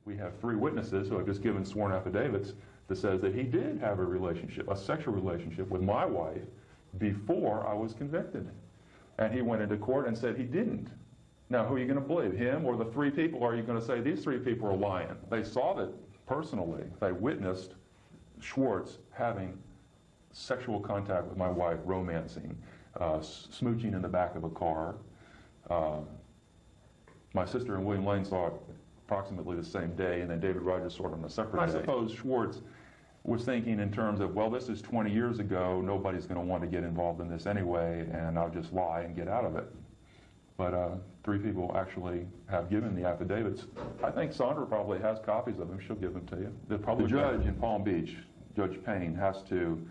We have 3 witnesses who have just given sworn affidavits that says that he did have a relationship, a sexual relationship with my wife before I was convicted. And he went into court and said he didn't. Now, who are you going to believe, him or the 3 people? Or are you going to say these 3 people are lying? They saw that personally. They witnessed Schwartz having sexual contact with my wife, romancing, smooching in the back of a car. My sister and William Lane saw it approximately the same day, and then David Rogers saw it on a separate day. I suppose Schwartz was thinking in terms of, well, this is 20 years ago, nobody's going to want to get involved in this anyway, and I'll just lie and get out of it. But 3 people actually have given the affidavits. I think Sandra probably has copies of them. She'll give them to you. The judge in Palm Beach, Judge Payne, has to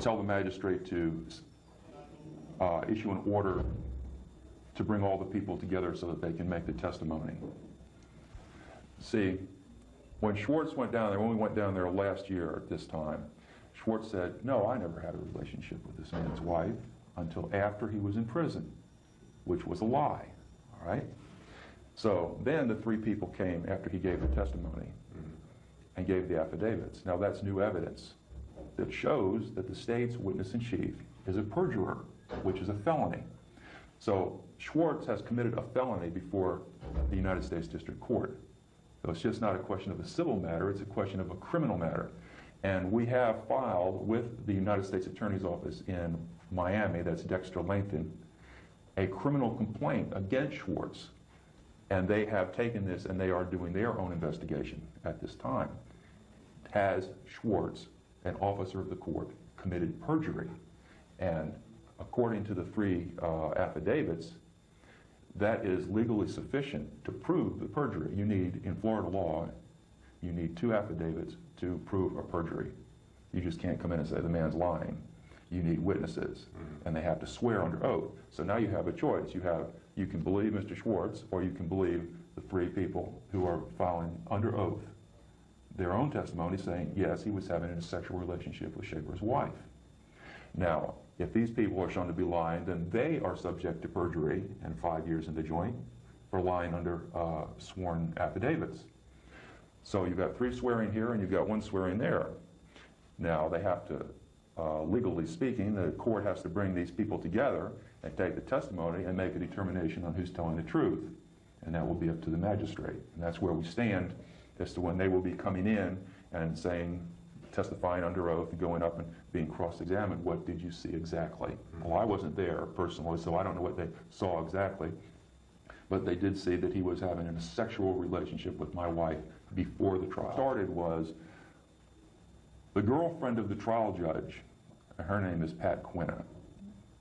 tell the magistrate to issue an order to bring all the people together so that they can make the testimony. See, when Schwartz went down there, when we went down there last year at this time, Schwartz said, no, I never had a relationship with this man's wife until after he was in prison, which was a lie, all right? So then the 3 people came after he gave the testimony and gave the affidavits. Now that's new evidence that shows that the state's witness-in-chief is a perjurer, which is a felony. So Schwartz has committed a felony before the United States District Court. So it's just not a question of a civil matter, it's a question of a criminal matter. And we have filed with the United States Attorney's Office in Miami, that's Dexter Langton, a criminal complaint against Schwartz. And they have taken this and they are doing their own investigation at this time. Has Schwartz, an officer of the court, committed perjury? And according to the 3 affidavits, that is legally sufficient to prove the perjury. You need, in Florida law, you need 2 affidavits to prove a perjury. You just can't come in and say the man's lying. You need witnesses, and they have to swear under oath. So now you have a choice. You can believe Mr. Schwartz, or you can believe the 3 people who are filing under oath their own testimony saying, yes, he was having a sexual relationship with Schaefer's wife. Now, if these people are shown to be lying, then they are subject to perjury and 5 years in the joint for lying under sworn affidavits. So you've got 3 swearing here and you've got 1 swearing there. Now they have to, legally speaking, the court has to bring these people together and take the testimony and make a determination on who's telling the truth. And that will be up to the magistrate. And that's where we stand as to when they will be coming in and saying, testifying under oath and going up and being cross-examined, what did you see exactly? Well, I wasn't there personally, so I don't know what they saw exactly. But they did see that he was having a sexual relationship with my wife before the trial started. Was the girlfriend of the trial judge, her name is Pat Quinna,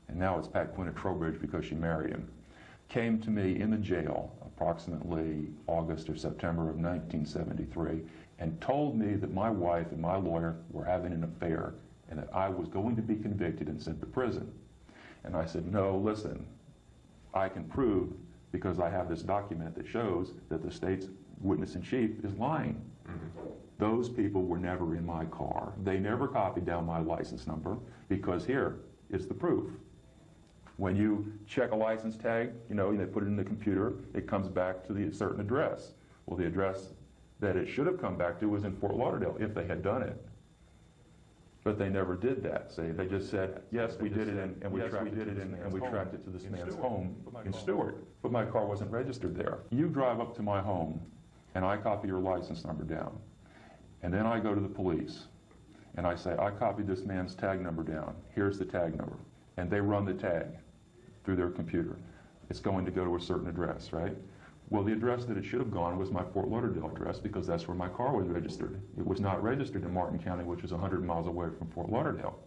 and now it's Pat Quinna Trowbridge because she married him, came to me in the jail approximately August or September of 1973 and told me that my wife and my lawyer were having an affair and that I was going to be convicted and sent to prison. And I said, no, listen, I can prove, because I have this document that shows that the state's witness-in-chief is lying. Those people were never in my car. They never copied down my license number, because here is the proof. When you check a license tag, you know, they put it in the computer, it comes back to the certain address. Well, the address that it should have come back to was in Fort Lauderdale, if they had done it. But they never did that. See, they just said, yes, we did it, and we tracked it to this man's home in Stewart. But my car wasn't registered there. You drive up to my home, and I copy your license number down. And then I go to the police, and I say, I copied this man's tag number down. Here's the tag number. And they run the tag through their computer. It's going to go to a certain address, right? Well, the address that it should have gone was my Fort Lauderdale address, because that's where my car was registered. It was not registered in Martin County, which is 100 miles away from Fort Lauderdale.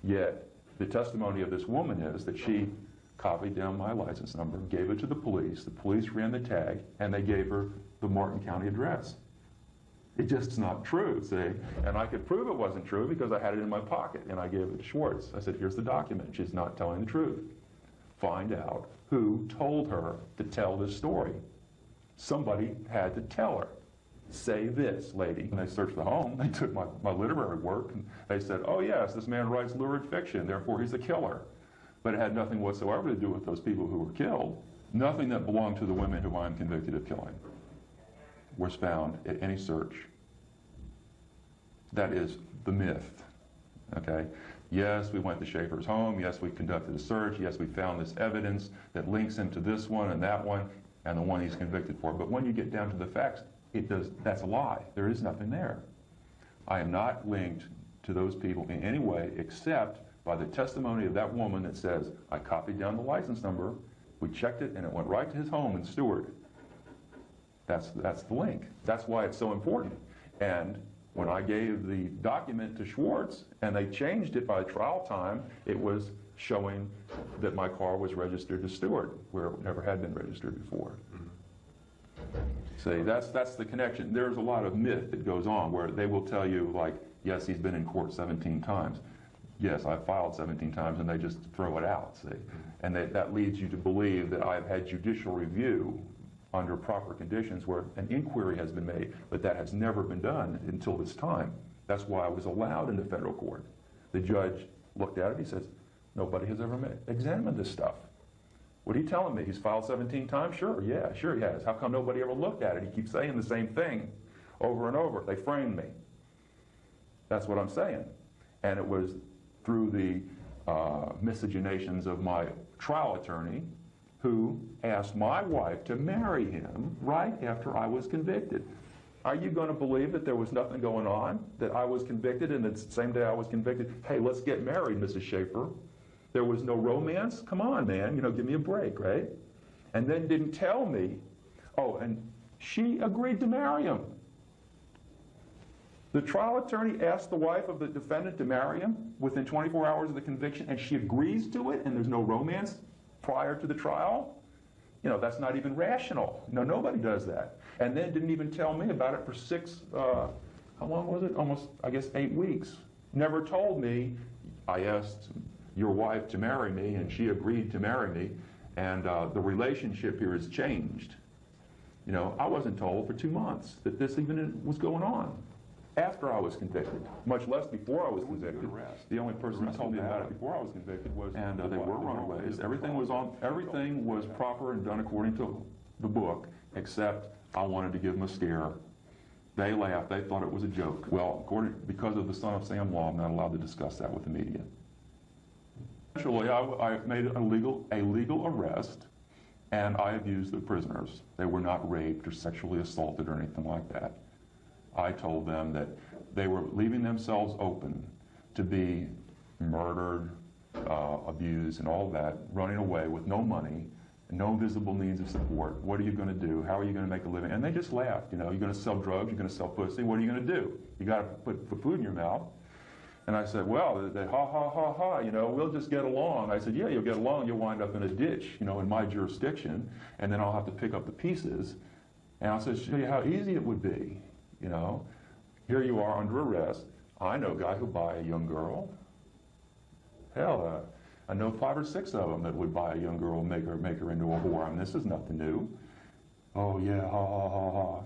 Yet, the testimony of this woman is that she copied down my license number, gave it to the police ran the tag, and they gave her the Martin County address. It just is not true, see? And I could prove it wasn't true because I had it in my pocket, and I gave it to Schwartz. I said, here's the document. She's not telling the truth. Find out who told her to tell this story. Somebody had to tell her. Say this, lady. And they searched the home. They took my literary work, and they said, oh, yes, this man writes lurid fiction, therefore he's a killer. But it had nothing whatsoever to do with those people who were killed. Nothing that belonged to the women who I'm convicted of killing. was found at any search. That is the myth, okay? Yes, we went to Schaefer's home. Yes, we conducted a search. Yes, we found this evidence that links him to this one and that one and the one he's convicted for. But when you get down to the facts, that's a lie. There is nothing there. I am not linked to those people in any way except by the testimony of that woman that says, I copied down the license number, we checked it, and it went right to his home in Stewart. That's the link. That's why it's so important. And when I gave the document to Schwartz and they changed it by trial time, it was showing that my car was registered to Stewart, where it never had been registered before. See, that's the connection. There's a lot of myth that goes on where they will tell you, like, yes, he's been in court 17 times. Yes, I've filed 17 times, and they just throw it out, see? And that leads you to believe that I've had judicial review under proper conditions where an inquiry has been made, but that has never been done until this time. That's why I was allowed in the federal court. The judge looked at it, he says, nobody has ever examined this stuff. What are you telling me? He's filed 17 times? Sure, yeah, sure he has. How come nobody ever looked at it? He keeps saying the same thing over and over. They framed me. That's what I'm saying. And it was through the miscegenations of my trial attorney who asked my wife to marry him right after I was convicted. Are you going to believe that there was nothing going on, that I was convicted, and the same day I was convicted, hey, let's get married, Mrs. Schaefer? There was no romance? Come on, man, give me a break, right? And then didn't tell me, oh, and she agreed to marry him. The trial attorney asked the wife of the defendant to marry him within 24 hours of the conviction, and she agrees to it, and there's no romance prior to the trial? That's not even rational. No, nobody does that. And then didn't even tell me about it for how long was it? Almost, I guess, 8 weeks. Never told me. I asked your wife to marry me, and she agreed to marry me, and the relationship here has changed. I wasn't told for 2 months that this even was going on after I was convicted, much less before I was convicted. The only person who told me about it before I was convicted was, and they were runaways. Everything was proper and done according to the book, except I wanted to give them a scare. They laughed. They thought it was a joke. Well, because of the Son of Sam law, I'm not allowed to discuss that with the media. Eventually, I made a legal arrest, and I abused the prisoners. They were not raped or sexually assaulted or anything like that. I told them that they were leaving themselves open to be murdered, abused, and all that, running away with no money, no visible means of support. What are you going to do? How are you going to make a living? And they just laughed. You're going to sell drugs, you're going to sell pussy, what are you going to do? You got to put food in your mouth. And I said, well, they ha, ha, ha, ha, we'll just get along. I said, yeah, you'll get along, you'll wind up in a ditch, in my jurisdiction, and then I'll have to pick up the pieces. And I'll show you how easy it would be. Here you are under arrest. I know a guy who'll buy a young girl. Hell, I know 5 or 6 of them that would buy a young girl and make her into a whore. I mean, this is nothing new. Oh yeah, ha ha ha ha.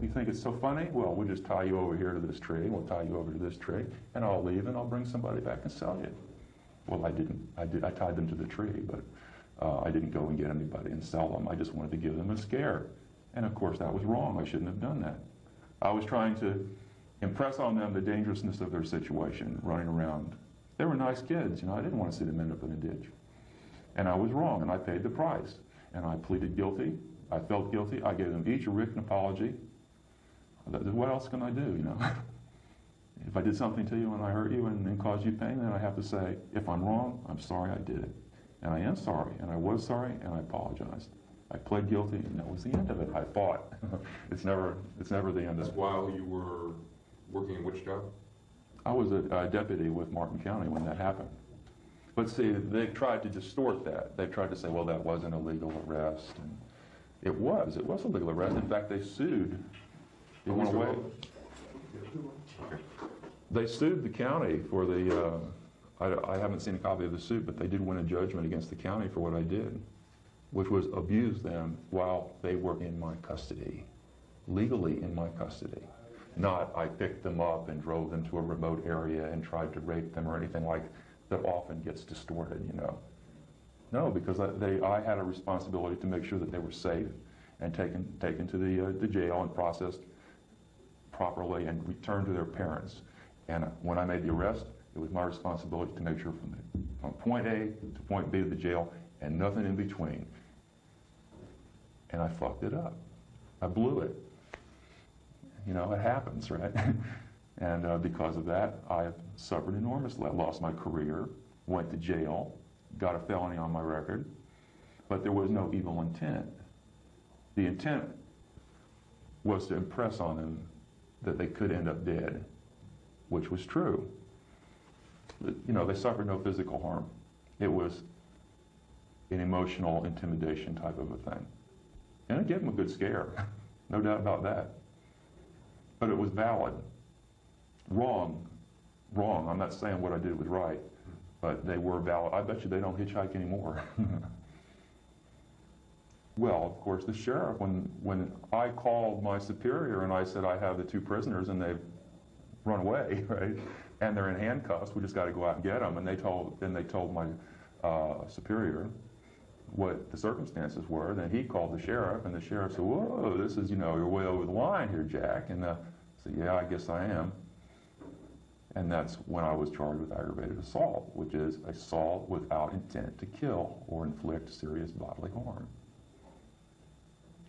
You think it's so funny? Well, we'll just tie you over here to this tree. We'll tie you over to this tree, and I'll leave, and I'll bring somebody back and sell you. Well, I didn't. I tied them to the tree, but I didn't go and get anybody and sell them. I just wanted to give them a scare, and of course that was wrong. I shouldn't have done that. I was trying to impress on them the dangerousness of their situation, running around. They were nice kids, I didn't want to see them end up in a ditch. And I was wrong, and I paid the price. And I pleaded guilty. I felt guilty. I gave them each a written apology. What else can I do, If I did something to you and I hurt you and caused you pain, then I have to say, if I'm wrong, I'm sorry I did it. And I am sorry, and I was sorry, and I apologized. I pled guilty, and that was the end of it. I fought. It's never the end of it. That's while you were working in which job? I was a deputy with Martin County when that happened. But see, they tried to distort that. They tried to say, well, that wasn't a legal arrest. And it was a legal arrest. In fact, they sued. They went away. They sued the county for the, I haven't seen a copy of the suit, but they did win a judgment against the county for what I did, which was abuse them while they were in my custody, legally in my custody. Not I picked them up and drove them to a remote area and tried to rape them or anything like that often gets distorted, No, because I had a responsibility to make sure that they were safe and taken to the jail and processed properly and returned to their parents. And when I made the arrest, it was my responsibility to make sure from point A to point B to the jail and nothing in between. And I fucked it up. I blew it. You know, it happens, right? And because of that, I suffered enormously. I lost my career, went to jail, got a felony on my record, but there was no evil intent. The intent was to impress on them that they could end up dead, which was true. You know, they suffered no physical harm. It was an emotional intimidation type of a thing. And it gave them a good scare, no doubt about that. But it was valid. Wrong. I'm not saying what I did was right, but they were valid. I bet you they don't hitchhike anymore. Well, of course, the sheriff, when I called my superior and I said I have the 2 prisoners and they've run away, right? And they're in handcuffs, we just got to go out and get them. And they told my superior what the circumstances were. Then he called the sheriff, and the sheriff said, "Whoa, this is, you know, you're way over the line here, Jack." And I said, "Yeah, I guess I am." And that's when I was charged with aggravated assault, which is assault without intent to kill or inflict serious bodily harm.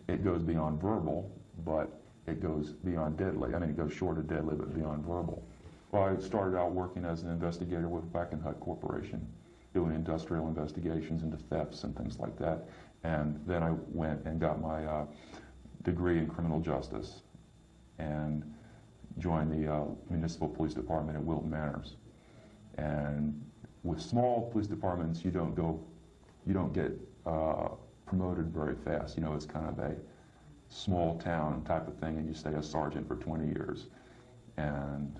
It goes beyond verbal, but it goes beyond deadly. I mean, it goes short of deadly, but beyond verbal. Well, I started out working as an investigator with Wackenhut Corporation, doing industrial investigations into thefts and things like that. And then I went and got my degree in criminal justice and joined the municipal police department in Wilton Manors. And with small police departments, you don't get promoted very fast. You know, it's kind of a small town type of thing, and you stay a sergeant for 20 years. And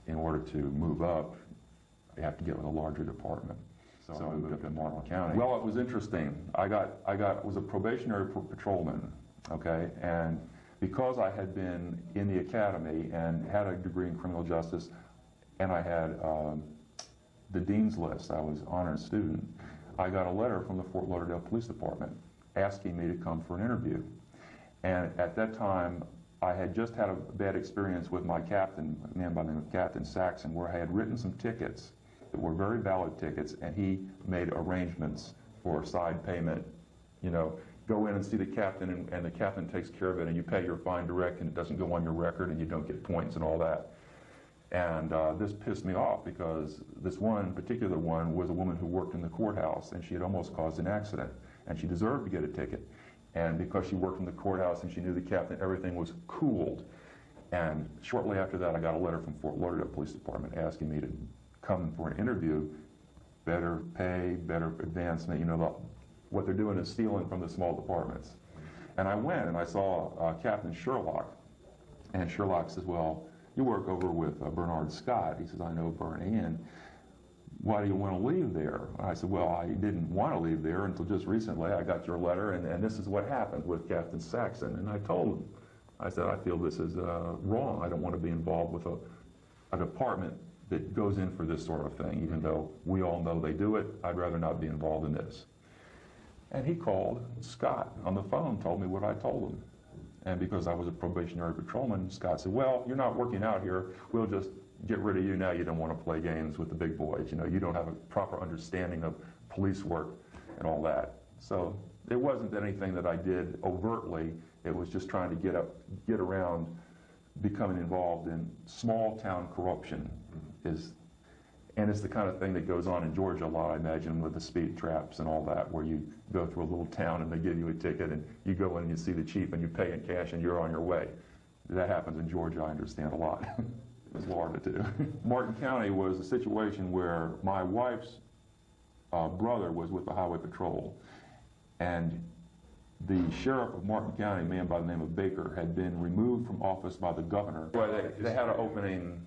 in order to move up, you have to get with a larger department. So I moved up to Martin County. Well, it was interesting. I was a probationary patrolman, okay? And because I had been in the academy and had a degree in criminal justice, and I had the dean's list, I was an honored student, I got a letter from the Fort Lauderdale Police Department asking me to come for an interview. And at that time, I had just had a bad experience with my captain, a man by the name of Captain Saxon, where I had written some tickets that were very valid tickets, and he made arrangements for side payment. You know, go in and see the captain, and the captain takes care of it, and you pay your fine direct, and it doesn't go on your record, and you don't get points and all that. And this pissed me off because this one particular one was a woman who worked in the courthouse, and she had almost caused an accident, and she deserved to get a ticket. And because she worked in the courthouse and she knew the captain, everything was cooled. And shortly after that, I got a letter from Fort Lauderdale Police Department asking me to come for an interview. Better pay, better advancement. You know, what they're doing is stealing from the small departments. And I went and I saw Captain Sherlock. And Sherlock says, "Well, you work over with Bernard Scott." He says, "I know Bernie, and why do you want to leave there?" I said, "Well, I didn't want to leave there until just recently. I got your letter, and this is what happened with Captain Saxon." And I told him, I said, "I feel this is wrong. I don't want to be involved with a department that goes in for this sort of thing, even though we all know they do it. I'd rather not be involved in this." And he called Scott on the phone, told me what I told him. And because I was a probationary patrolman, Scott said, "Well, you're not working out here. We'll just get rid of you now. You don't want to play games with the big boys. You know, you don't have a proper understanding of police work and all that." So it wasn't anything that I did overtly. It was just trying to get around becoming involved in small town corruption. And it's the kind of thing that goes on in Georgia a lot, I imagine, with the speed traps and all that, where you go through a little town and they give you a ticket and you go in and you see the chief and you pay in cash and you're on your way. That happens in Georgia, I understand, a lot. It's Florida too. Martin County was a situation where my wife's brother was with the Highway Patrol, and the sheriff of Martin County, a man by the name of Baker, had been removed from office by the governor. Well, they had an opening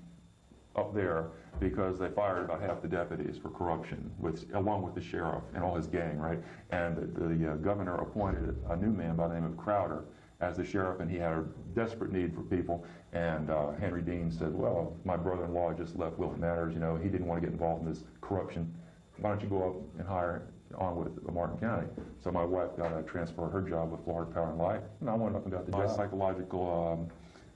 up there because they fired about half the deputies for corruption, along with the sheriff and all his gang, right? And the governor appointed a new man by the name of Crowder as the sheriff, and he had a desperate need for people. And Henry Dean said, "Well, my brother-in-law just left Wilton Manors, you know, he didn't want to get involved in this corruption. Why don't you go up and hire on with Martin County. So my wife got a transfer her job with Florida Power and Light, and I went up and got the job. My psychological,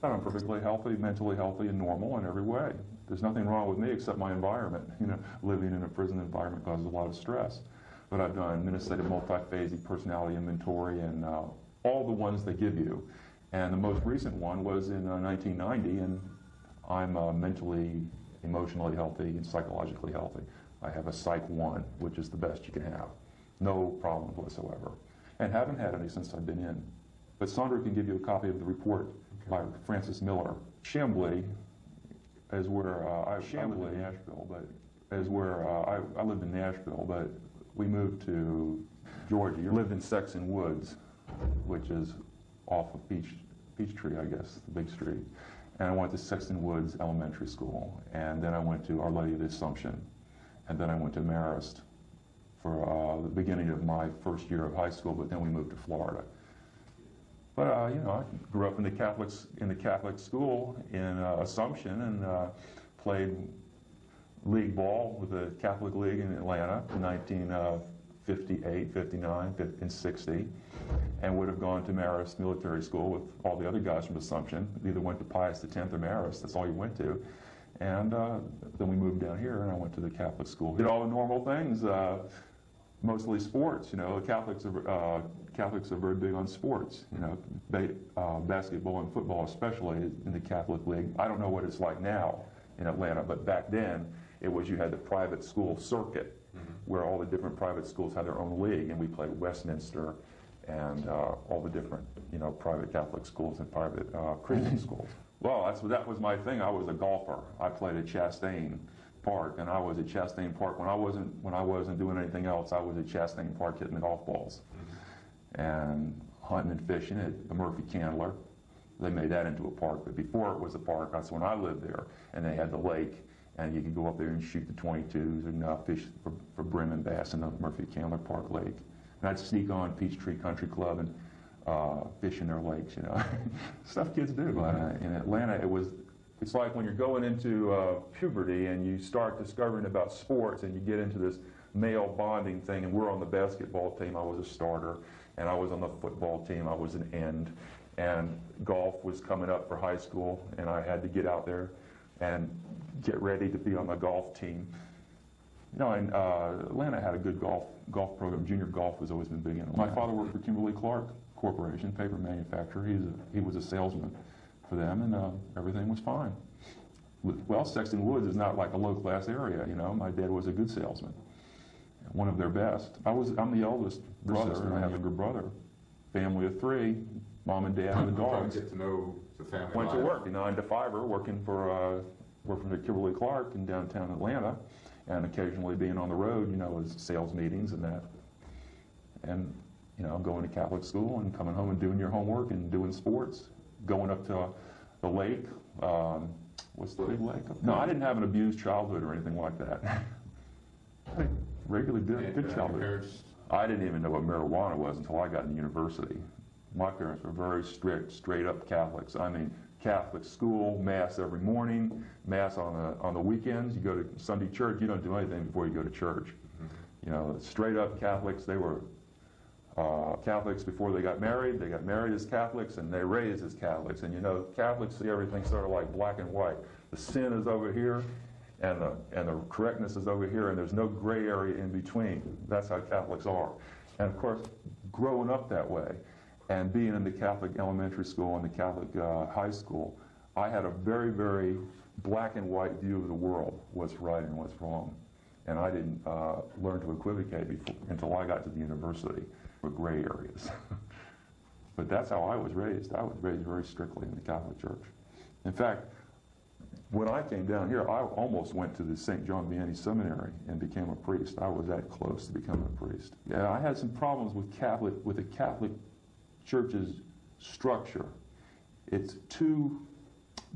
I'm perfectly healthy, mentally healthy, and normal in every way. There's nothing wrong with me except my environment. You know, living in a prison environment causes a lot of stress. But I've done Minnesota multiphasic personality inventory and all the ones they give you. And the most recent one was in 1990, and I'm mentally, emotionally healthy and psychologically healthy. I have a Psych 1, which is the best you can have. No problems whatsoever. And haven't had any since I've been in. But Sandra can give you a copy of the report by Francis Miller. Chambly is where I lived in Nashville, but I lived in Nashville, but we moved to Georgia. You lived in Sexton Woods, which is off of Peachtree, I guess, the big street. And I went to Sexton Woods Elementary School, and then I went to Our Lady of the Assumption, and then I went to Marist for the beginning of my first year of high school, but then we moved to Florida. But you know, I grew up in the Catholic school in Assumption, and played league ball with the Catholic League in Atlanta in 1958, 59, and 60, and would have gone to Marist Military School with all the other guys from Assumption. Either went to Pius X or Marist, that's all you went to. And then we moved down here, and I went to the Catholic school. Did all the normal things, mostly sports. You know, Catholics are very big on sports. You know, basketball and football, especially in the Catholic League. I don't know what it's like now in Atlanta, but back then it was you had the private school circuit, where all the different private schools had their own league, and we played Westminster and all the different, you know, private Catholic schools and private Christian schools. Well, that was my thing. I was a golfer. I played at Chastain Park, and I was at Chastain Park when I wasn't doing anything else. I was at Chastain Park hitting the golf balls and hunting and fishing at the Murphy Candler. They made that into a park, but before it was a park, that's when I lived there. And they had the lake, and you could go up there and shoot the 22s and fish for brim and bass in the Murphy Candler Park Lake. And I'd sneak on Peachtree Country Club and fish in their lakes, you know. Stuff kids do. In Atlanta, it's like when you're going into puberty and you start discovering about sports and you get into this male bonding thing, and we're on the basketball team. I was a starter, and I was on the football team. I was an end, and golf was coming up for high school, and I had to get out there and get ready to be on the golf team. You know, and Atlanta had a good golf program. Junior golf has always been big in Atlanta. My father worked for Kimberly-Clark Corporation, paper manufacturer. He was a salesman for them, and everything was fine. Well, Sexton Woods is not like a low-class area, you know. My dad was a good salesman, one of their best. I'm the eldest brother, and I have a younger brother. Family of 3, mom and dad and the dogs. Get to know the family. Went to work, 9 to 5, working for Kimberly-Clark in downtown Atlanta, and occasionally being on the road, you know, as sales meetings and that. And, you know, going to Catholic school and coming home and doing your homework and doing sports, going up to the lake. What's the big lake? No, I didn't have an abused childhood or anything like that. Regularly good childhood. I didn't even know what marijuana was until I got into university. My parents were very strict, straight-up Catholics. I mean, Catholic school, Mass every morning, Mass on the weekends. You go to Sunday church, you don't do anything before you go to church. You know, straight-up Catholics. They were Catholics before they got married as Catholics, and they raised as Catholics. And you know, Catholics see everything sort of like black and white. The sin is over here, and the correctness is over here, and there's no gray area in between. That's how Catholics are. And of course, growing up that way, and being in the Catholic elementary school and the Catholic high school, I had a very, very black and white view of the world, what's right and what's wrong. And I didn't learn to equivocate until I got to the university with gray areas. But that's how I was raised. I was raised very strictly in the Catholic Church. In fact, when I came down here, I almost went to the St. John Vianney Seminary and became a priest. I was that close to becoming a priest. Yeah, I had some problems with the Catholic Church's structure. It's too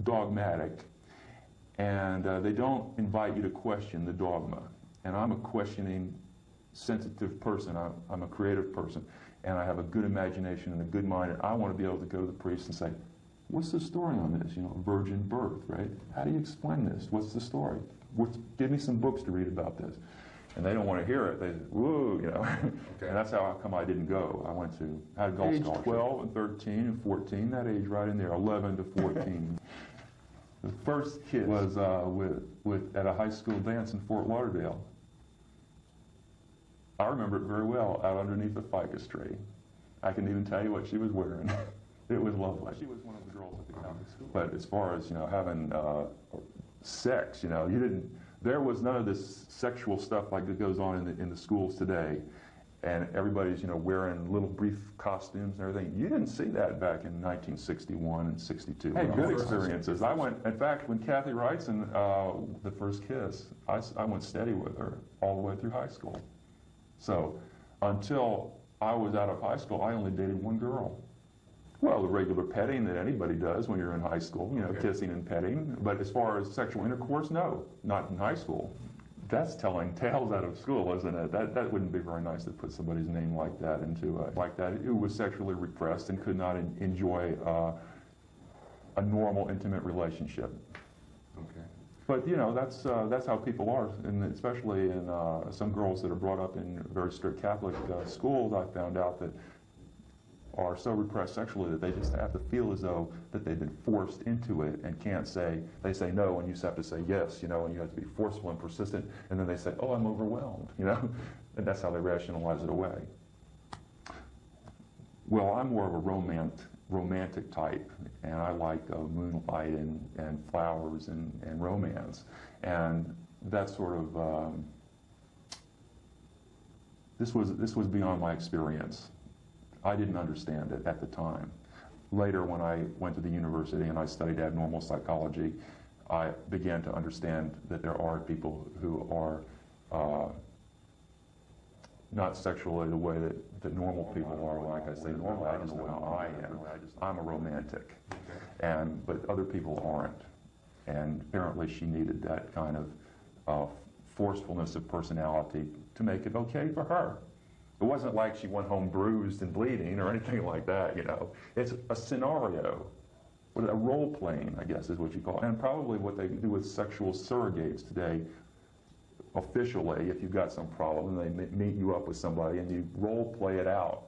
dogmatic, and they don't invite you to question the dogma. And I'm a questioning, sensitive person. I'm a creative person, and I have a good imagination and a good mind, and I want to be able to go to the priest and say, what's the story on this? You know, virgin birth, right? How do you explain this? What's the story? Give me some books to read about this. And they don't want to hear it. They, woo, you know. Okay. And that's how come I didn't go. I went to, had golf age 12 and 13 and 14, that age right in there, 11 to 14. The first kiss was at a high school dance in Fort Lauderdale. I remember it very well, out underneath the ficus tree. I can even tell you what she was wearing. It was lovely. She was one of the girls at the Catholic school. But as far as, you know, having sex, you know, there was none of this sexual stuff like that goes on in the schools today. And everybody's, you know, wearing little brief costumes and everything. You didn't see that back in 1961 and 62. Hey, good experiences. I went, in fact, when Kathy Wrightson, the first kiss, I went steady with her all the way through high school. So until I was out of high school, I only dated one girl. Well, the regular petting that anybody does when you're in high school, you know, okay. Kissing and petting. But as far as sexual intercourse, no, not in high school. That's telling tales out of school, isn't it? That wouldn't be very nice to put somebody's name like that into like that. Who was sexually repressed and could not enjoy a normal, intimate relationship. Okay. But you know, that's how people are, and especially in some girls that are brought up in very strict Catholic schools. I found out that are so repressed sexually that they just have to feel as though that they've been forced into it and can't say, they say no and you just have to say yes, you know, and you have to be forceful and persistent, and then they say, oh, I'm overwhelmed, you know, and that's how they rationalize it away. Well, I'm more of a romantic type, and I like moonlight and flowers and romance, and that sort of, this was beyond my experience. I didn't understand it at the time. Later, when I went to the university and I studied abnormal psychology, I began to understand that there are people who are not sexually the way that normal people are. Like I say, normal, I just know how I am. I'm a romantic, but other people aren't. And apparently she needed that kind of forcefulness of personality to make it okay for her. It wasn't like she went home bruised and bleeding or anything like that, you know. It's a scenario, a role playing, I guess is what you call it. And probably what they do with sexual surrogates today, officially, if you've got some problem, they meet you up with somebody and you role play it out.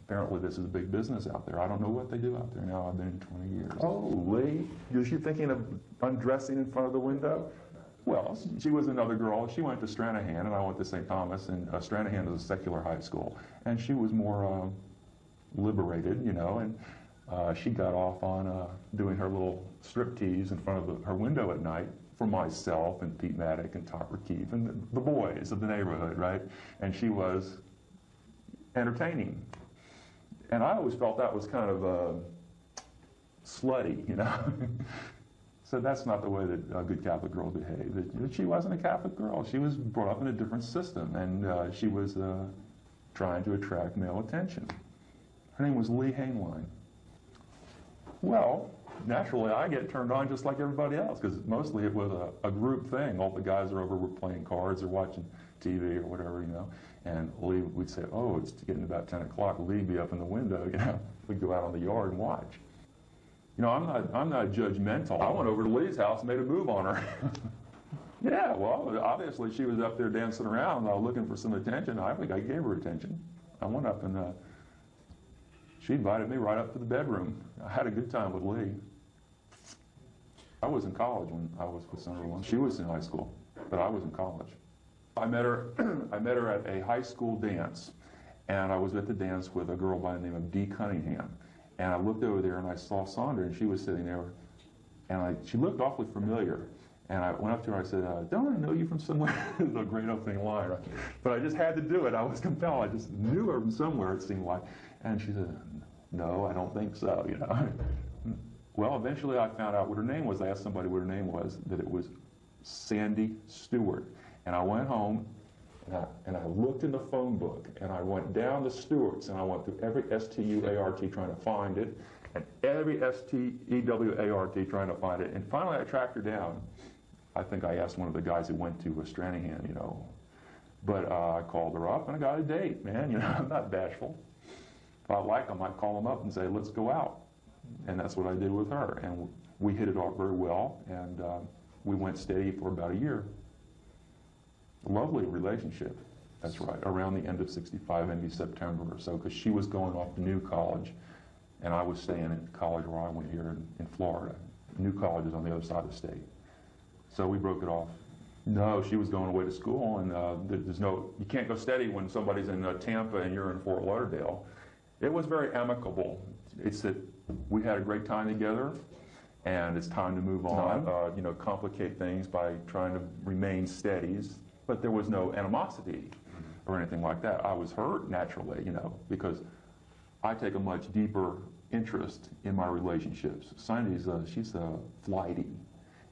Apparently this is a big business out there. I don't know what they do out there now. I've been in 20 years. Oh, Lee, is she thinking of undressing in front of the window? Well, she was another girl. She went to Stranahan, and I went to St. Thomas, and Stranahan is a secular high school. And she was more liberated, you know, and she got off on doing her little striptease in front of her window at night for myself and Pete Maddock and Topper Keefe and the boys of the neighborhood, right? And she was entertaining. And I always felt that was kind of slutty, you know. So that's not the way that good Catholic girls behave. She wasn't a Catholic girl. She was brought up in a different system, and she was trying to attract male attention. Her name was Lee Hainline. Well, naturally, I get turned on just like everybody else, because mostly it was a group thing. All the guys are over were playing cards or watching TV or whatever, you know. And Lee would say, oh, it's getting about 10 o'clock. Lee'd be up in the window, you know. We'd go out on the yard and watch. You know, I'm not judgmental. I went over to Lee's house and made a move on her. Yeah, well, obviously she was up there dancing around looking for some attention. I think I gave her attention. I went up and she invited me right up to the bedroom. I had a good time with Lee. I was in college when I was with Sunderland. She was in high school, but I was in college. I met her at a high school dance, and I was at the dance with a girl by the name of Dee Cunningham. And I looked over there and I saw Sandra, and she was sitting there, and she looked awfully familiar. And I went up to her and I said, don't I know you from somewhere? It's a great opening line, right? But I just had to do it. I was compelled. I just knew her from somewhere, it seemed like. And she said, no, I don't think so, you know. Well, eventually I found out what her name was. I asked somebody what her name was, that it was Sandy Stewart. And I went home, and I looked in the phone book, and I went down the Stewarts, and I went through every S-T-U-A-R-T trying to find it, and every S-T-E-W-A-R-T trying to find it. And finally I tracked her down. I think I asked one of the guys who went to Stranahan, you know. But I called her up, and I got a date, man. You know, I'm not bashful. If I like them, I'd call them up and say, let's go out. And that's what I did with her. And we hit it off very well, and we went steady for about a year. Lovely relationship. That's right. Around the end of '65, maybe September or so, because she was going off to New College, and I was staying at college where I went here in Florida. New College is on the other side of the state. So we broke it off. No, she was going away to school, and you can't go steady when somebody's in Tampa and you're in Fort Lauderdale. It was very amicable. It's that we had a great time together, and it's time to move on. Complicate things by trying to remain steadies, but there was no animosity or anything like that. I was hurt naturally, because I take a much deeper interest in my relationships. Cindy's she's flighty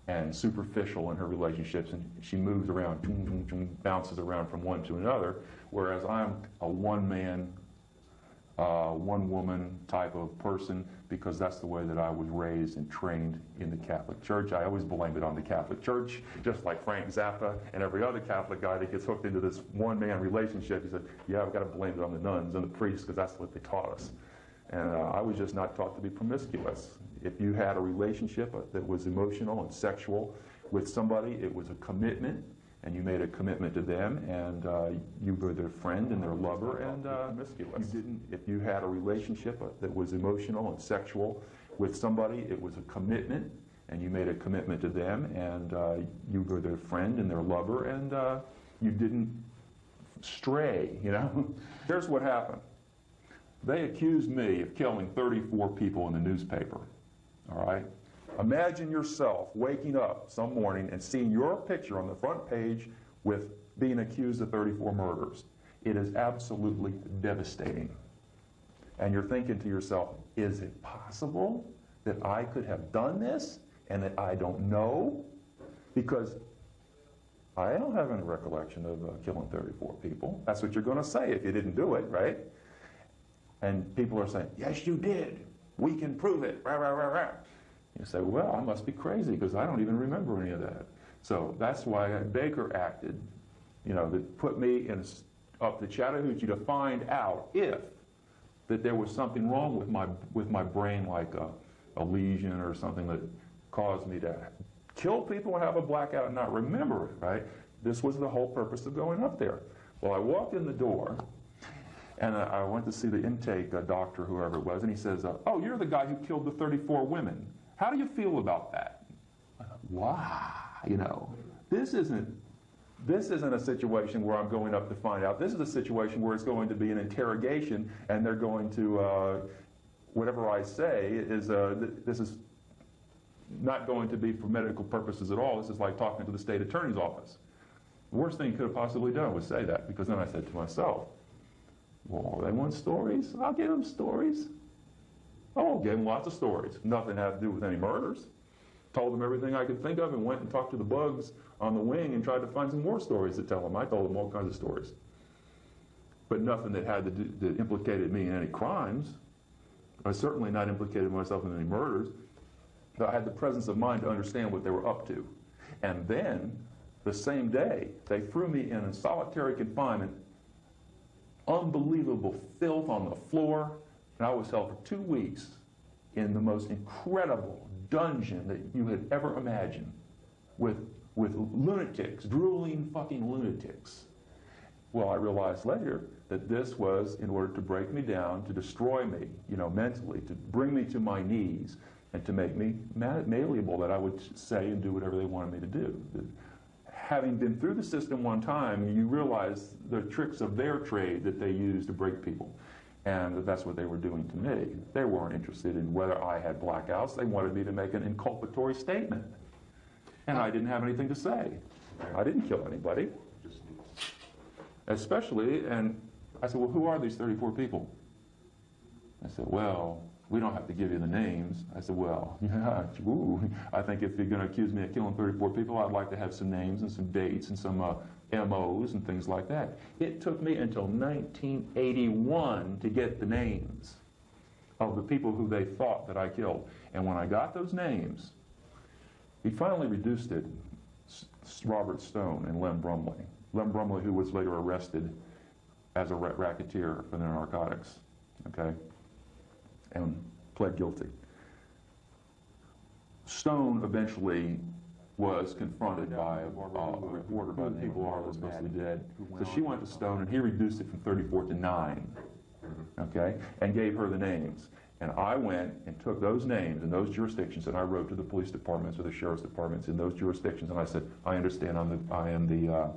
and superficial in her relationships, and she moves around, bounces around from one to another, whereas I'm a one-man, one-woman type of person, because that's the way that I was raised and trained in the Catholic Church. I always blame it on the Catholic Church, just like Frank Zappa and every other Catholic guy that gets hooked into this one-man relationship. He said, yeah, I've got to blame it on the nuns and the priests, because that's what they taught us. And I was just not taught to be promiscuous. If you had a relationship that was emotional and sexual with somebody, it was a commitment, and you made a commitment to them, and you were their friend and their lover, and promiscuous. If you had a relationship that was emotional and sexual with somebody, it was a commitment, and you made a commitment to them, and you were their friend and their lover, and you didn't stray, Here's what happened. They accused me of killing 34 people in the newspaper, all right? Imagine yourself waking up some morning and seeing your picture on the front page with being accused of 34 murders. It is absolutely devastating. And you're thinking to yourself, is it possible that I could have done this and that I don't know? Because I don't have any recollection of killing 34 people. That's what you're going to say if you didn't do it, right? And people are saying, yes, you did. We can prove it. Rah, rah, rah, rah. You say, well, I must be crazy because I don't even remember any of that. So that's why Baker acted, that put me up to Chattahoochee to find out if that there was something wrong with my brain, like a lesion or something that caused me to kill people and have a blackout and not remember it, right? This was the whole purpose of going up there. Well, I walked in the door, and I went to see the intake doctor, whoever it was, and he says, oh, you're the guy who killed the 34 women. How do you feel about that? Wow, this isn't a situation where I'm going up to find out. This is a situation where it's going to be an interrogation, and they're going to, whatever I say is, this is not going to be for medical purposes at all. This is like talking to the state attorney's office. The worst thing you could have possibly done was say that, because then I said to myself, well, they want stories? I'll give them stories. Oh, gave them lots of stories. Nothing had to do with any murders. Told them everything I could think of, and went and talked to the bugs on the wing and tried to find some more stories to tell them. I told them all kinds of stories. But nothing that that implicated me in any crimes. I certainly not implicated myself in any murders. But I had the presence of mind to understand what they were up to. And then, the same day, they threw me in solitary confinement, unbelievable filth on the floor, and I was held for 2 weeks in the most incredible dungeon that you had ever imagined, with lunatics, drooling fucking lunatics. Well, I realized later that this was in order to break me down, to destroy me, mentally, to bring me to my knees, and to make me malleable, that I would say and do whatever they wanted me to do. Having been through the system one time, you realize the tricks of their trade that they use to break people. And that's what they were doing to me. They weren't interested in whether I had blackouts. They wanted me to make an inculpatory statement. And I didn't have anything to say. I didn't kill anybody. Especially, and I said, well, who are these 34 people? I said, well, we don't have to give you the names. I said, well, yeah, I think if you're going to accuse me of killing 34 people, I'd like to have some names and some dates and some MOs and things like that. It took me until 1981 to get the names of the people who they thought that I killed. And when I got those names, we finally reduced it. Robert Stone and Lem Brumley. Lem Brumley, who was later arrested as a racketeer for the narcotics, okay, and pled guilty. Stone eventually was confronted by a reporter by the name of Gerard, was supposed to be dead. So she went to Stone, and he reduced it from 34 to 9, okay, and gave her the names. And I went and took those names in those jurisdictions, and I wrote to the police departments or the sheriff's departments in those jurisdictions, and I said, I understand I am the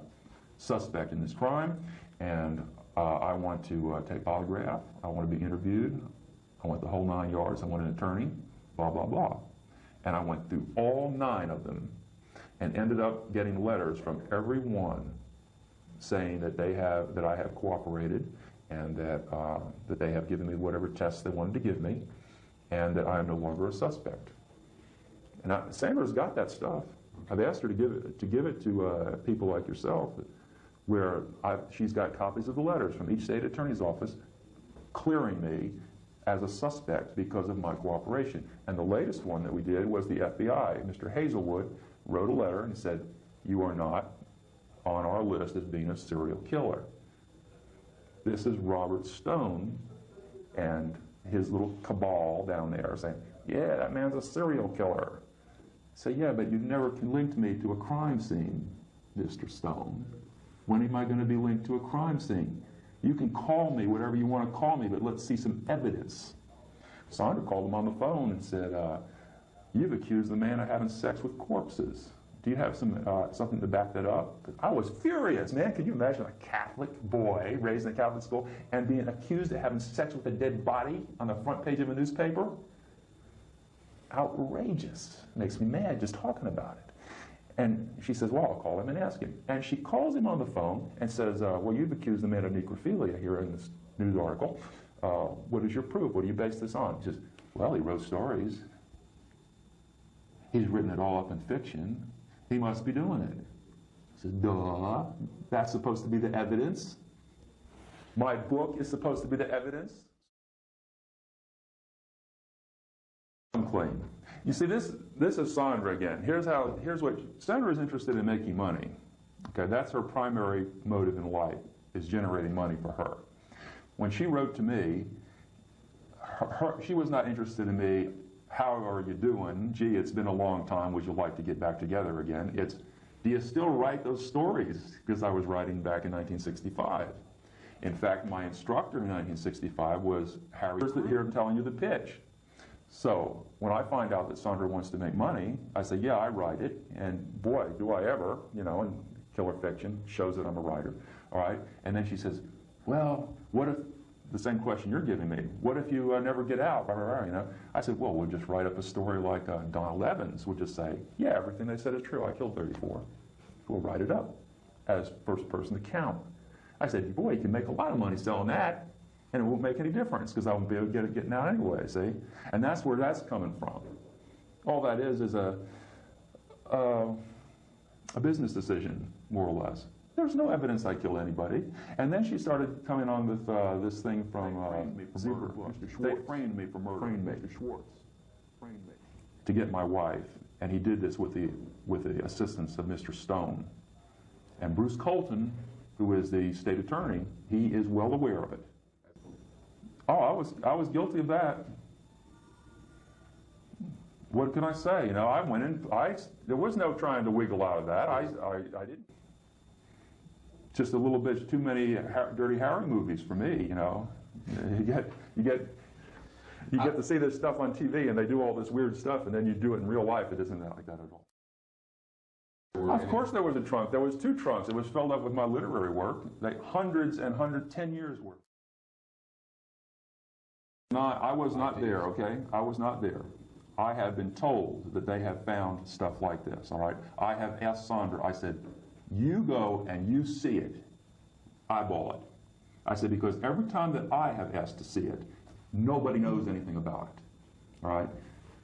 suspect in this crime, and I want to take polygraph, I want to be interviewed, I want the whole 9 yards, I want an attorney, blah, blah, blah. And I went through all 9 of them and ended up getting letters from every one saying that I have cooperated, and that they have given me whatever tests they wanted to give me, and that I am no longer a suspect. And Sandra's got that stuff. I've asked her to give it to people like yourself, where she's got copies of the letters from each state attorney's office clearing me as a suspect because of my cooperation. And the latest one that we did was the FBI. Mr. Hazelwood wrote a letter and said, you are not on our list as being a serial killer. This is Robert Stone and his little cabal down there saying, yeah, that man's a serial killer. Say, yeah, but you've never linked me to a crime scene, Mr. Stone. When am I going to be linked to a crime scene? You can call me whatever you want to call me, but let's see some evidence. Sandra called him on the phone and said, you've accused the man of having sex with corpses. Do you have something to back that up? I was furious, man. Could you imagine a Catholic boy raised in a Catholic school and being accused of having sex with a dead body on the front page of a newspaper? Outrageous. Makes me mad just talking about it. And she says, well, I'll call him and ask him. And she calls him on the phone and says, well, you've accused the man of necrophilia here in this news article. What is your proof? What do you base this on? He says, well, he wrote stories. He's written it all up in fiction. He must be doing it. I said, duh, that's supposed to be the evidence. My book is supposed to be the evidence. Claim. You see, this is Sandra again. Here's what Sandra is interested in: making money. Okay, that's her primary motive in life, is generating money for her. When she wrote to me, she was not interested in me. How are you doing? Gee, it's been a long time. Would you like to get back together again? It's, do you still write those stories? Because I was writing back in 1965. In fact, my instructor in 1965 was Harry. Here I'm telling you the pitch. So when I find out that Sandra wants to make money, I say, yeah, I write it. And boy, do I ever, you know, and killer fiction shows that I'm a writer. All right. And then she says, well, what if, the same question you're giving me, what if you never get out? You know, I said, well, we'll just write up a story like Donald Evans would just say, yeah, everything they said is true. I killed 34. We'll write it up as first person account. I said, boy, you can make a lot of money selling that, and it won't make any difference because I won't be able to get it getting out anyway, see? And that's where that's coming from. All that is a business decision, more or less. There's no evidence I killed anybody. And then she started coming on with this thing from They framed me for murder. Mr. Schwartz framed me to get my wife, and he did this with the assistance of Mr. Stone. And Bruce Colton, who is the state attorney, he is well aware of it. Oh, I was guilty of that. What can I say? You know, I went in. There was no trying to wiggle out of that. I didn't. Just a little bit too many Dirty Harry movies for me. You know, you get to see this stuff on TV, and they do all this weird stuff, and then you do it in real life. It isn't like that at all. Of course, there was a trunk. There was 2 trunks. It was filled up with my literary work, like hundreds and 10 years worth. I was not there, okay? I was not there. I have been told that they have found stuff like this, all right? I have asked Sandra, I said, you go and you see it, eyeball it. I said, because every time that I have asked to see it, nobody knows anything about it, all right?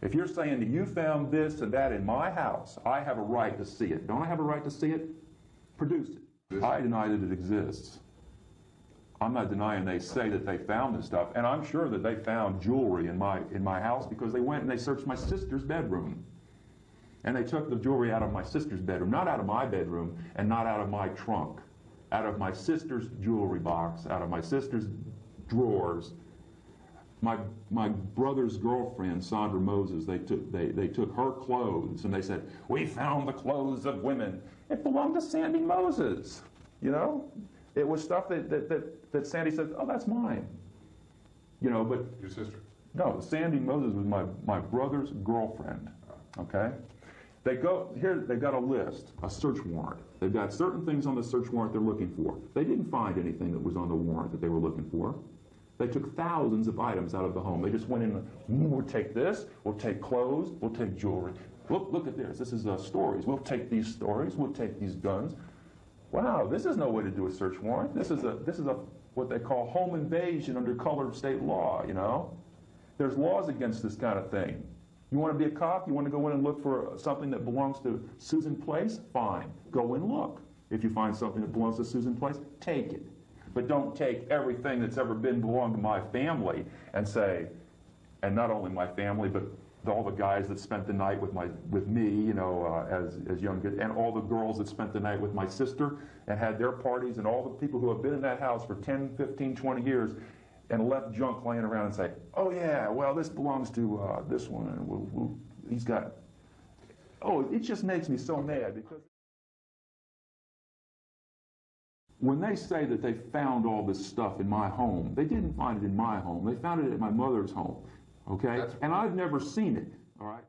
If you're saying that you found this and that in my house, I have a right to see it. Don't I have a right to see it? Produce it. I deny that it exists. I'm not denying they say that they found this stuff, and I'm sure that they found jewelry in my house because they went and they searched my sister's bedroom. And they took the jewelry out of my sister's bedroom, not out of my bedroom, and not out of my trunk, out of my sister's jewelry box, out of my sister's drawers. my brother's girlfriend, Sandra Moses, they took her clothes and they said, we found the clothes of women. It belonged to Sandy Moses, you know? It was stuff that Sandy said, oh, that's mine. You know, but... Your sister? No, Sandy Moses was my brother's girlfriend, okay? They've got a list, a search warrant. They've got certain things on the search warrant they're looking for. They didn't find anything that was on the warrant that they were looking for. They took thousands of items out of the home. They just went in, we'll take this, we'll take clothes, we'll take jewelry. Look at this. This is stories. We'll take these stories, we'll take these guns. Wow, this is no way to do a search warrant. This is what they call home invasion under color of state law, you know? There's laws against this kind of thing. You want to be a cop? You want to go in and look for something that belongs to Susan Place? Fine. Go and look. If you find something that belongs to Susan Place, take it. But don't take everything that's ever belonged to my family and say, and not only my family, but all the guys that spent the night with me, you know, as young kids, and all the girls that spent the night with my sister and had their parties, and all the people who have been in that house for 10, 15, 20 years and left junk laying around and say, oh yeah, well, this belongs to this one, and he's got, oh, it just makes me so mad because when they say that they found all this stuff in my home, they didn't find it in my home. They found it at my mother's home, okay? And I've never seen it, all right?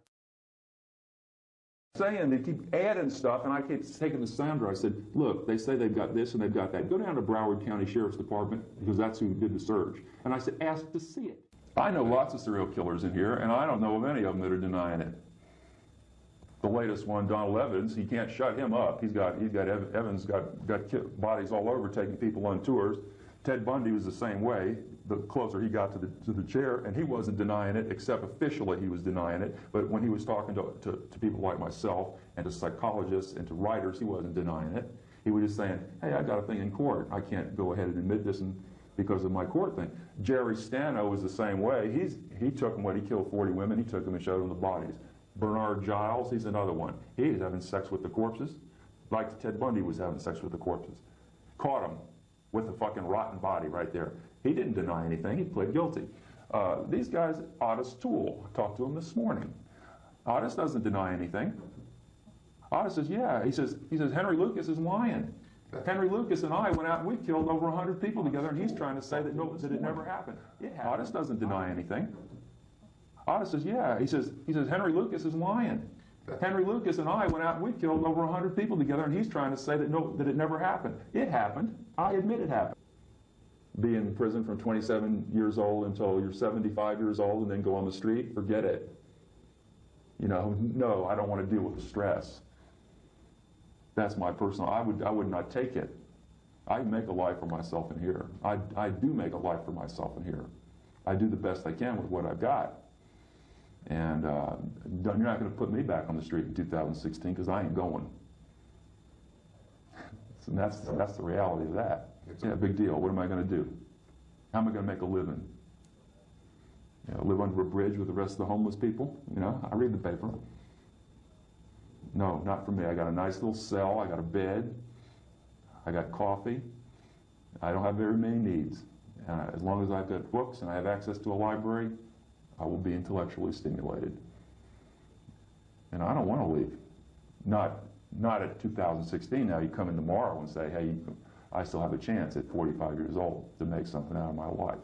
Saying they keep adding stuff, and I keep taking to Sandra. I said, look, they say they've got this and they've got that. Go down to Broward County Sheriff's Department, because that's who did the search. And I said, ask to see it. I know lots of serial killers in here, and I don't know of any of them that are denying it. The latest one, Donald Evans, he can't shut him up. Evans got bodies all over taking people on tours. Ted Bundy was the same way. The closer he got to the chair, and he wasn't denying it, except officially he was denying it. But when he was talking to people like myself and to psychologists and to writers, he wasn't denying it. He was just saying, hey, I got a thing in court. I can't go ahead and admit this because of my court thing. Jerry Stano was the same way. He took them when he killed 40 women. He took them and showed them the bodies. Bernard Giles, he's another one. He was having sex with the corpses, like Ted Bundy was having sex with the corpses. Caught him with a fucking rotten body right there. He didn't deny anything. He pled guilty. These guys, Otis Toole, I talked to him this morning. Otis doesn't deny anything. Otis says, yeah. He says Henry Lucas is lying. Henry Lucas and I went out and we killed over 100 people together, and he's trying to say that it never happened. Otis doesn't deny anything. Otis says, yeah. He says Henry Lucas is lying. Henry Lucas and I went out and we killed over 100 people together, and he's trying to say that it never happened. It happened. I admit it happened. Be in prison from 27 years old until you're 75 years old and then go on the street, forget it. You know, no, I don't want to deal with the stress. That's my personal, I would not take it. I make a life for myself in here. I do make a life for myself in here. I do the best I can with what I've got. And you're not going to put me back on the street in 2016 because I ain't going. And that's the reality of that. Yeah, big deal. What am I going to do? How am I going to make a living? You know, live under a bridge with the rest of the homeless people? You know, I read the paper. No, not for me. I got a nice little cell. I got a bed. I got coffee. I don't have very many needs. As long as I've got books and I have access to a library, I will be intellectually stimulated. And I don't want to leave. Not at 2016. Now you come in tomorrow and say, hey, I still have a chance at 45 years old to make something out of my life.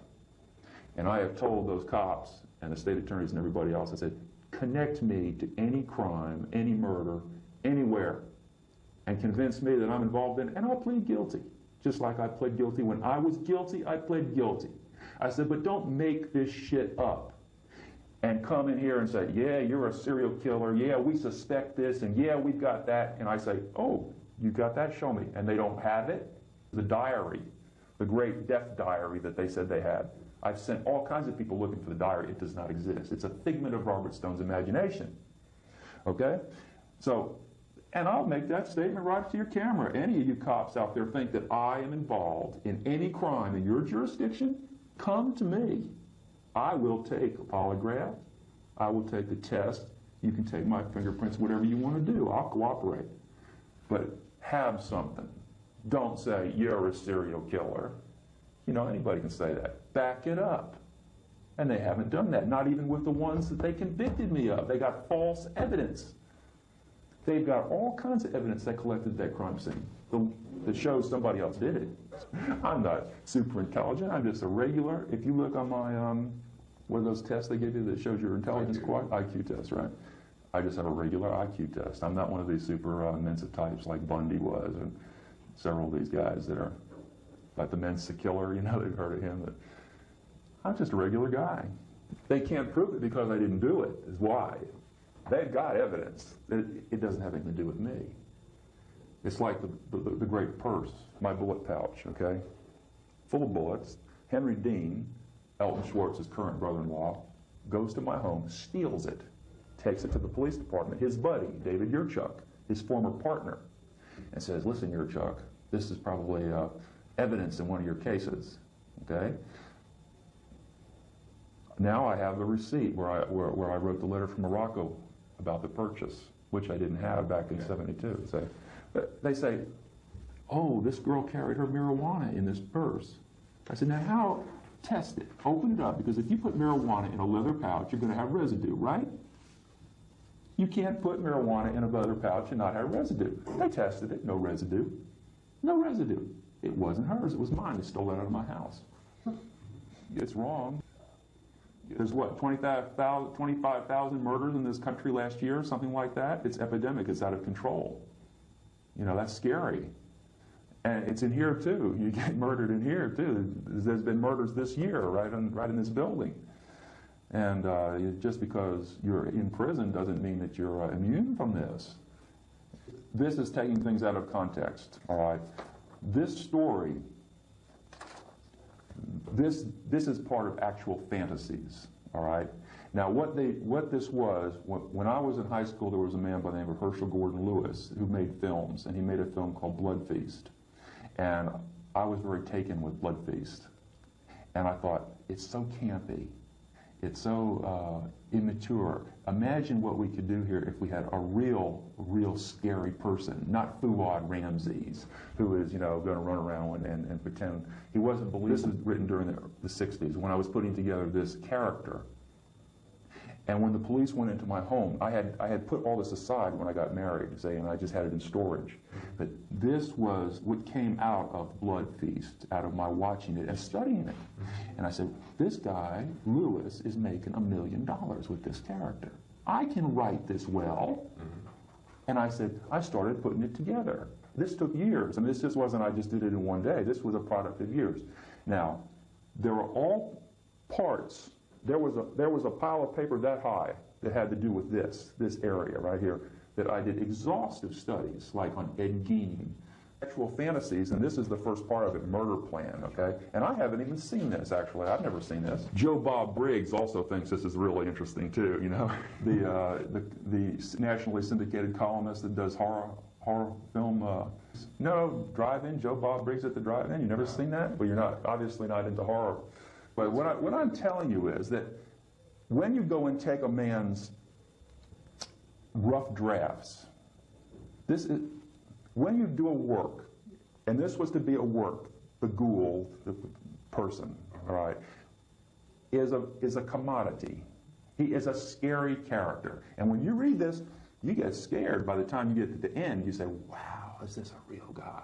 And I have told those cops and the state attorneys and everybody else, I said, connect me to any crime, any murder, anywhere, and convince me that I'm involved in it, and I'll plead guilty. Just like I pled guilty when I was guilty, I pled guilty. I said, but don't make this shit up and come in here and say, yeah, you're a serial killer, yeah, we suspect this, and yeah, we've got that. And I say, oh, you got that? Show me. And they don't have it. The diary, the great death diary that they said they had. I've sent all kinds of people looking for the diary. It does not exist. It's a figment of Robert Stone's imagination. Okay? So, and I'll make that statement right to your camera. Any of you cops out there think that I am involved in any crime in your jurisdiction, come to me. I will take a polygraph. I will take the test. You can take my fingerprints, whatever you want to do. I'll cooperate. But have something. Don't say, you're a serial killer. You know, anybody can say that. Back it up. And they haven't done that, not even with the ones that they convicted me of. They got false evidence. They've got all kinds of evidence they collected at that crime scene that shows somebody else did it. I'm not super intelligent. I'm just a regular. If you look on my, what are those tests they give you that shows your intelligence score? IQ test, right? I just have a regular IQ test. I'm not one of these super Mensa types like Bundy was and several of these guys that are like the Mensa killer, you know, they've heard of him. But I'm just a regular guy. They can't prove it because I didn't do it, is why. They've got evidence. It doesn't have anything to do with me. It's like the great purse, my bullet pouch, okay? Full of bullets. Henry Dean, Elton Schwartz's current brother-in-law, goes to my home, steals it, takes it to the police department. His buddy, David Yurchuk, his former partner, and says, listen, Yurchuk, this is probably evidence in one of your cases, okay? Now I have the receipt where I wrote the letter from Morocco about the purchase, which I didn't have back in '72. So they say, oh, this girl carried her marijuana in this purse. I said, now how? Test it. Open it up, because if you put marijuana in a leather pouch, you're going to have residue, right? You can't put marijuana in a leather pouch and not have residue. They tested it. No residue. No residue. It wasn't hers. It was mine. They stole it out of my house. It's wrong. There's what, 25,000 murders in this country last year, something like that? It's epidemic. It's out of control. You know, that's scary. And it's in here, too. You get murdered in here, too. There's been murders this year right in this building. And just because you're in prison doesn't mean that you're immune from this. This is taking things out of context, all right? This story, this is part of actual fantasies, all right? Now, what this was, when I was in high school, there was a man by the name of Herschel Gordon Lewis who made films, and he made a film called Blood Feast. And I was very taken with Blood Feast. And I thought, it's so campy. It's so immature. Imagine what we could do here if we had a real scary person, not Fuad Ramses, who is, you know, going to run around and pretend he wasn't believed. This was written during the 60s when I was putting together this character. And when the police went into my home, I had put all this aside when I got married, say, and I just had it in storage. But this was what came out of Blood Feast, out of my watching it and studying it. And I said, this guy, Lewis, is making $1 million with this character. I can write this well. And I said, I started putting it together. This took years. I mean, this just wasn't, I just did it in one day. This was a product of years. Now, there are all parts. There was a pile of paper that high that had to do with this area right here, that I did exhaustive studies, like on Ed Gein, actual fantasies, and this is the first part of it, Murder Plan, okay? And I haven't even seen this, actually. I've never seen this. Joe Bob Briggs also thinks this is really interesting, too, you know? The nationally syndicated columnist that does horror film, no, drive-in, Joe Bob Briggs at the drive-in. You never seen that? Well, you're obviously not into horror. But what I'm telling you is that when you go and take a man's rough drafts, when you do a work, and this was to be a work, the ghoul, the person, all right, is a commodity. He is a scary character. And when you read this, you get scared. By the time you get to the end, you say, wow, is this a real guy?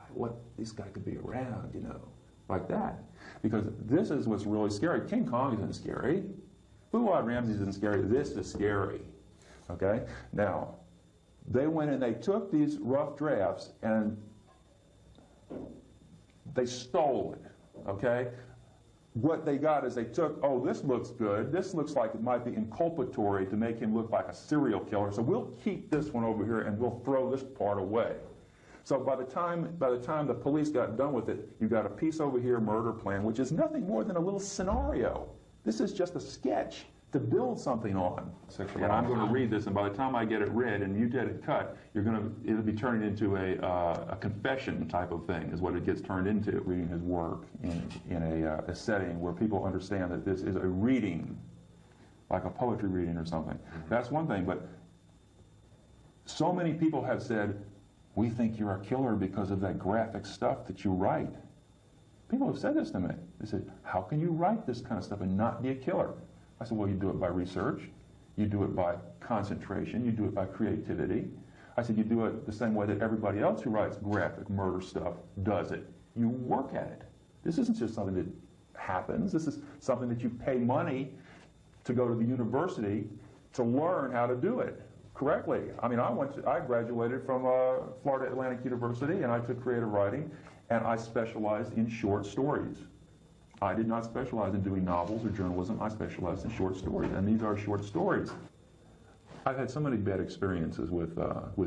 This guy could be around, you know, like that. Because this is what's really scary. King Kong isn't scary. Fuad Ramses isn't scary. This is scary. Okay? Now, they went and they took these rough drafts and they stole it. Okay? What they got is they took, oh, this looks good. This looks like it might be inculpatory to make him look like a serial killer. So we'll keep this one over here and we'll throw this part away. So by the time the police got done with it, you got a piece over here, Murder Plan, which is nothing more than a little scenario. This is just a sketch to build something on. And I'm going to read this, and by the time I get it read and you get it cut, it'll be turning into a confession type of thing, is what it gets turned into. Reading his work in a setting where people understand that this is a reading, like a poetry reading or something. That's one thing, but so many people have said, we think you're a killer because of that graphic stuff that you write. People have said this to me. They said, how can you write this kind of stuff and not be a killer? I said, well, you do it by research, you do it by concentration, you do it by creativity. I said, you do it the same way that everybody else who writes graphic murder stuff does it. You work at it. This isn't just something that happens. This is something that you pay money to go to the university to learn how to do it correctly. I mean, I graduated from Florida Atlantic University, and I took creative writing, and I specialized in short stories. I did not specialize in doing novels or journalism. I specialized in short stories, and these are short stories. I've had so many bad experiences with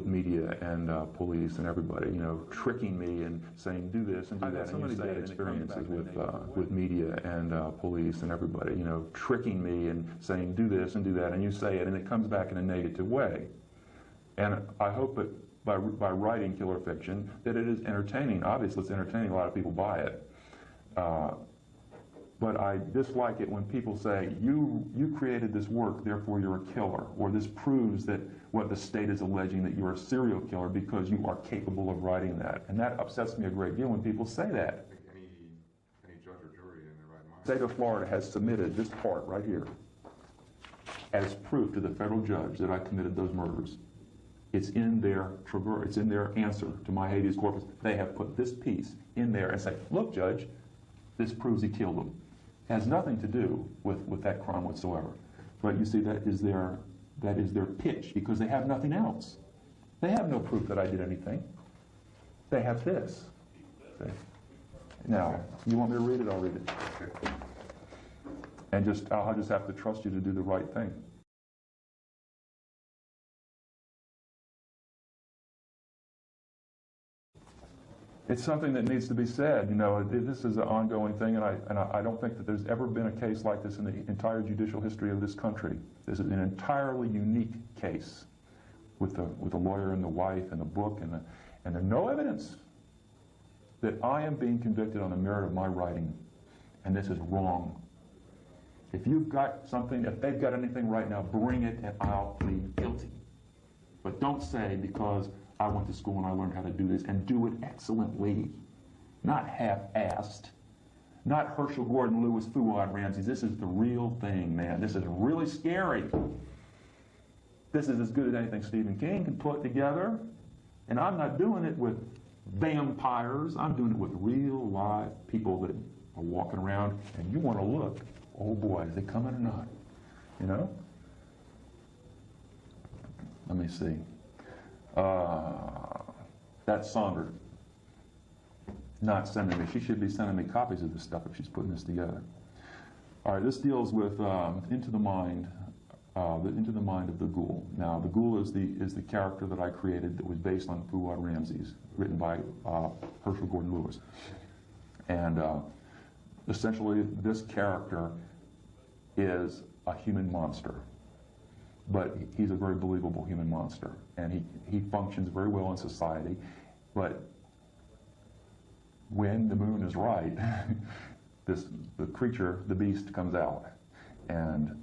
media and police and everybody, you know, tricking me and saying do this and do that. I've had so many bad experiences with media and police and everybody, you know, tricking me and saying do this and do that, and you say it, and it comes back in a negative way. And I hope that by writing killer fiction that it is entertaining. Obviously, it's entertaining. A lot of people buy it. But I dislike it when people say, you created this work, therefore you're a killer, or this proves that what the state is alleging, that you're a serial killer because you are capable of writing that. And that upsets me a great deal when people say that. Any judge or jury in their right mind. The state of Florida has submitted this part right here as proof to the federal judge that I committed those murders. It's in their answer to my habeas corpus. They have put this piece in there and say, look, Judge, this proves he killed them. It has nothing to do with that crime whatsoever. But you see, that is their pitch, because they have nothing else. They have no proof that I did anything. They have this. See? Now, you want me to read it? I'll read it. And I'll just have to trust you to do the right thing. It's something that needs to be said. You know, this is an ongoing thing, and I don't think that there's ever been a case like this in the entire judicial history of this country. This is an entirely unique case with the lawyer and the wife and the book, and there's no evidence that I am being convicted on the merit of my writing, and this is wrong. If you've got something, if they've got anything right now, bring it and I'll plead guilty. But don't say because I went to school and I learned how to do this, and do it excellently, not half-assed, not Herschel Gordon Lewis, Fuad Ramsey. This is the real thing, man. This is really scary. This is as good as anything Stephen King can put together, and I'm not doing it with vampires. I'm doing it with real live people that are walking around, and you want to look, oh boy, is they coming or not? You know? Let me see. That's Saunders not sending me. She should be sending me copies of this stuff if she's putting this together. All right, this deals with into the mind of the ghoul. Now, the ghoul is the character that I created that was based on Fuad Ramsey's, written by Herschel Gordon Lewis. And essentially, this character is a human monster. But he's a very believable human monster, and he functions very well in society. But when the moon is right, the creature, the beast, comes out. And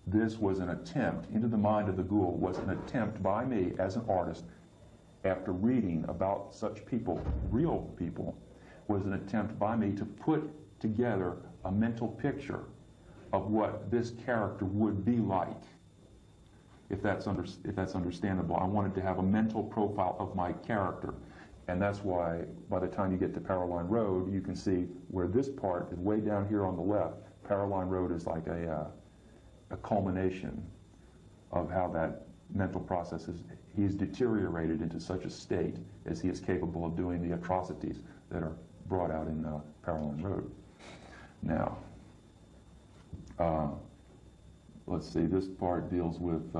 this was an attempt, Into the Mind of the Ghoul was an attempt by me as an artist, after reading about such people, real people, was an attempt by me to put together a mental picture of what this character would be like. If that's understandable. I wanted to have a mental profile of my character. And that's why by the time you get to Paroline Road, you can see where this part is way down here on the left. Paroline Road is like a culmination of how that mental process is. He's deteriorated into such a state as he is capable of doing the atrocities that are brought out in Paroline Road. Now, let's see, this part deals with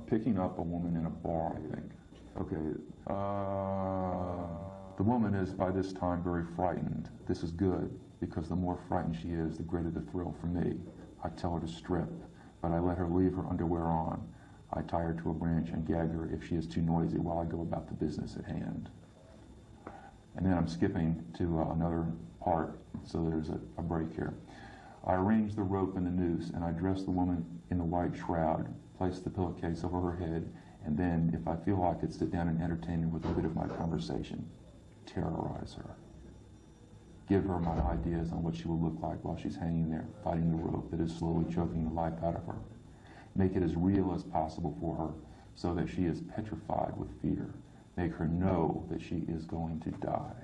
picking up a woman in a bar, I think. Okay. The woman is, by this time, very frightened. This is good, because the more frightened she is, the greater the thrill for me. I tell her to strip, but I let her leave her underwear on. I tie her to a branch and gag her if she is too noisy while I go about the business at hand. And then I'm skipping to another part, so there's a break here. I arrange the rope and the noose, and I dress the woman in the white shroud, place the pillowcase over her head, and then, if I feel like it, sit down and entertain her with a bit of my conversation. Terrorize her. give her my ideas on what she will look like while she's hanging there, fighting the rope that is slowly choking the life out of her. Make it as real as possible for her so that she is petrified with fear. Make her know that she is going to die.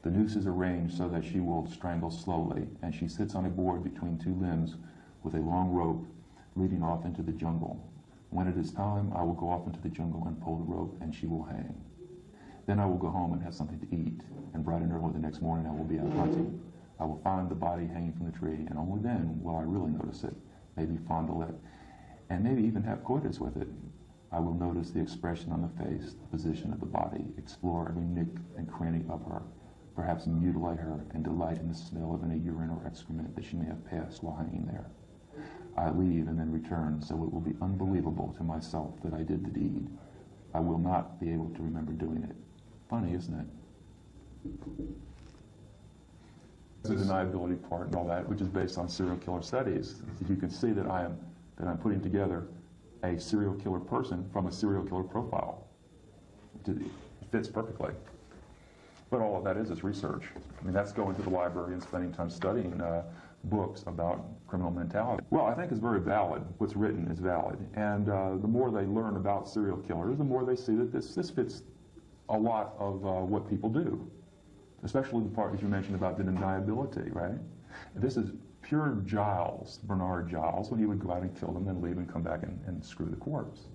The noose is arranged so that she will strangle slowly, and she sits on a board between two limbs with a long rope leading off into the jungle. When it is time, I will go off into the jungle and pull the rope, and she will hang. Then I will go home and have something to eat, and bright and early the next morning I will be out hunting. I will find the body hanging from the tree, and only then will I really notice it, maybe fondle it, and maybe even have coitus with it. I will notice the expression on the face, the position of the body, explore every nook and cranny of her, perhaps mutilate her and delight in the smell of any urine or excrement that she may have passed while hanging there. I leave and then return, so it will be unbelievable to myself that I did the deed. I will not be able to remember doing it. Funny, isn't it? The deniability part and all that, which is based on serial killer studies. You can see that I'm putting together a serial killer person from a serial killer profile. It fits perfectly. But all of that is research. I mean, that's going to the library and spending time studying books about criminal mentality. Well, I think it's very valid. What's written is valid. And the more they learn about serial killers, the more they see that this fits a lot of what people do. Especially the part that you mentioned about the deniability, right? This is pure Giles, Bernard Giles, when he would go out and kill them and leave and come back and screw the corpse.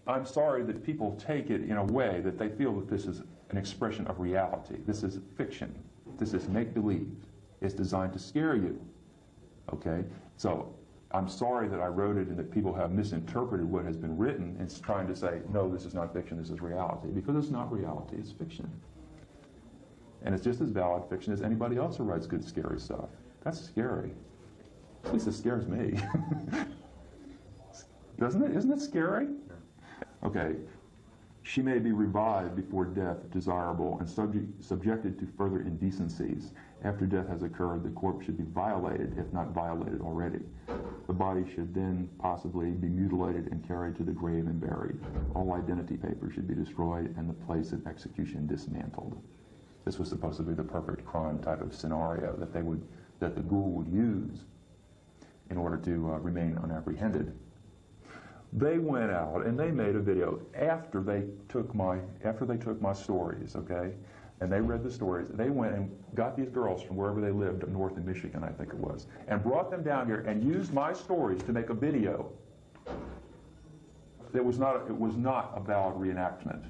I'm sorry that people take it in a way that they feel that this is an expression of reality. This is fiction. This is make-believe. It's designed to scare you. Okay? So I'm sorry that I wrote it and that people have misinterpreted what has been written and trying to say, no, this is not fiction, this is reality. Because it's not reality, it's fiction. And it's just as valid fiction as anybody else who writes good, scary stuff. That's scary. At least it scares me. Doesn't it? Isn't it scary? Okay. She may be revived before death, desirable, and subjected to further indecencies. After death has occurred, the corpse should be violated, if not violated already. The body should then possibly be mutilated and carried to the grave and buried. All identity papers should be destroyed and the place of execution dismantled. This was supposed to be the perfect crime type of scenario that the ghoul would use in order to remain unapprehended. They went out and they made a video after they took my stories, okay, and they read the stories. They went and got these girls from wherever they lived up north in Michigan, I think it was, and brought them down here and used my stories to make a video. It was not a valid reenactment.